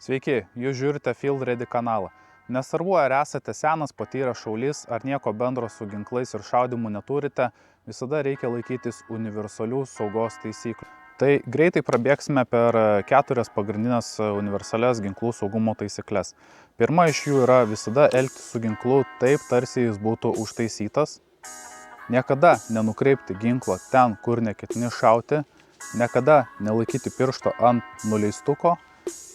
Sveiki, jūs žiūrite Field Ready kanalą. Nesvarbu, ar esate senas patyręs šaulys, ar nieko bendro su ginklais ir šaudimu neturite, visada reikia laikytis universalių saugos taisyklių. Tai greitai prabėgsime per 4 pagrindinės universalias ginklų saugumo taisyklės. Pirma iš jų yra visada elgtis su ginklu taip, tarsi jis būtų užtaisytas. Niekada nenukreipti ginklo ten, kur neketini šauti. Niekada nelaikyti piršto ant nuleistuko.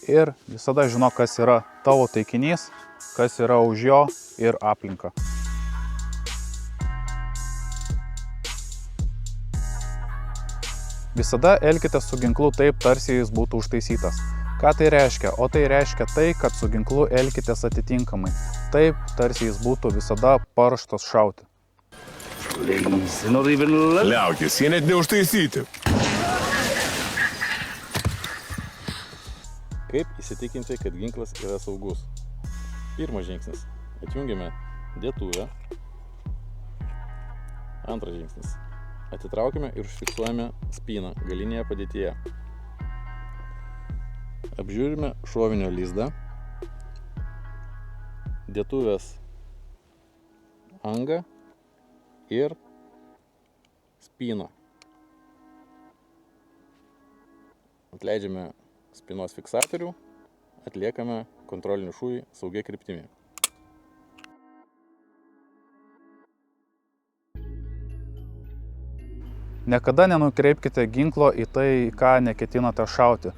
Ir visada žinok, kas yra tavo taikinys, kas yra už jo ir aplinka. Visada elkite su ginklu taip, tarsi jis būtų užtaisytas. Ką tai reiškia? O tai reiškia tai, kad su ginklu elkitės atitinkamai. Taip, tarsi jis būtų visada paruoštas šauti. Liaukis, jie net neužtaisyti. Kaip įsitikinti, kad ginklas yra saugus? Pirmas žingsnis. Atjungiame dėtuvę. Antras žingsnis. Atitraukime ir užfiksuojame spyną galinėje padėtyje. Apžiūrime šovinio lizdą, dėtuvės angą ir spyną. Atleidžiame spynos fiksatorių, atliekame kontrolinį šūvį saugia kryptimi. Niekada nenukreipkite ginklo į tai, ką neketinate šauti.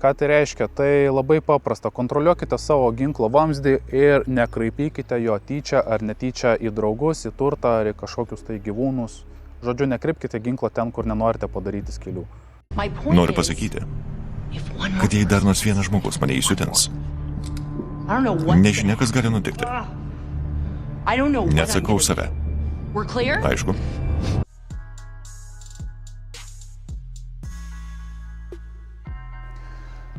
Ką tai reiškia? Tai labai paprasta. Kontroliuokite savo ginklo vamzdį ir nekreipykite jo tyčia ar netyčia į draugus, į turtą ar į kažkokius tai gyvūnus. Žodžiu, nekreipkite ginklo ten, kur nenorite padaryti skylių. Noriu pasakyti, kad jei dar nors vienas žmogus mane įsiutins, nežinia, kas gali nutikti. Neatsakau save. Aišku.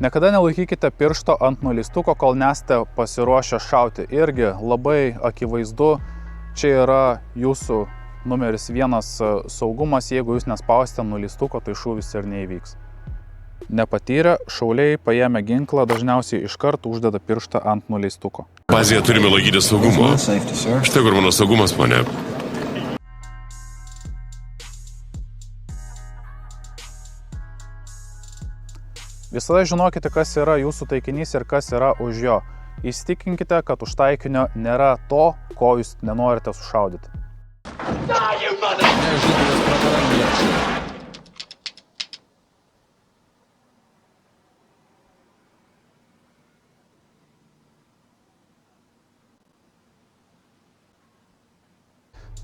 Niekada nelaikykite piršto ant nuleistuko, kol nesate pasiruošę šauti. Irgi labai akivaizdu, čia yra jūsų numeris 1 saugumas. Jeigu jūs nespausite nuleistuko, tai šūvis ir neįvyks. Nepatyrę šauliai paėmę ginklą dažniausiai iškart uždeda pirštą ant nuleistuko. Bazėje turime laikyti saugumo. Štai kur mano saugumas, ponė. Visada žinokite, kas yra jūsų taikinys ir kas yra už jo. Įsitikinkite, kad už taikinio nėra to, ko jūs nenorite sušaudyti.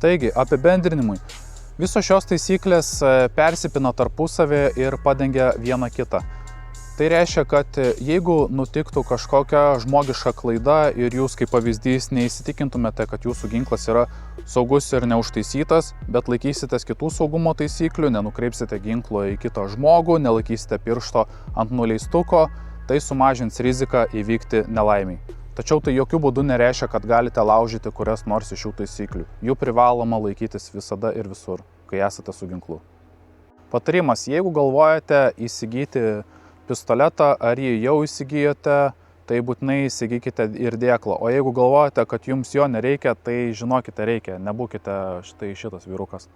Taigi, apibendrinimui. Visos šios taisyklės persipina tarpusavį ir padengia vieną kitą. Tai reiškia, kad jeigu nutiktų kažkokia žmogiška klaida ir jūs kaip pavyzdys neįsitikintumėte, kad jūsų ginklas yra saugus ir neužtaisytas, bet laikysitės kitų saugumo taisyklių, nenukreipsite ginklo į kitą žmogų, nelaikysite piršto ant nuleistuko, tai sumažins riziką įvykti nelaimiai. Tačiau tai jokių būdų nereiškia, kad galite laužyti kurias nors iš šių taisyklių. Jų privaloma laikytis visada ir visur, kai esate su ginklu. Patarimas, jeigu galvojate įsigyti pistoletą, ar jį jau įsigijote, tai būtinai įsigykite ir dėklą. O jeigu galvojate, kad jums jo nereikia, tai žinokite reikia, nebūkite štai šitas vyrukas.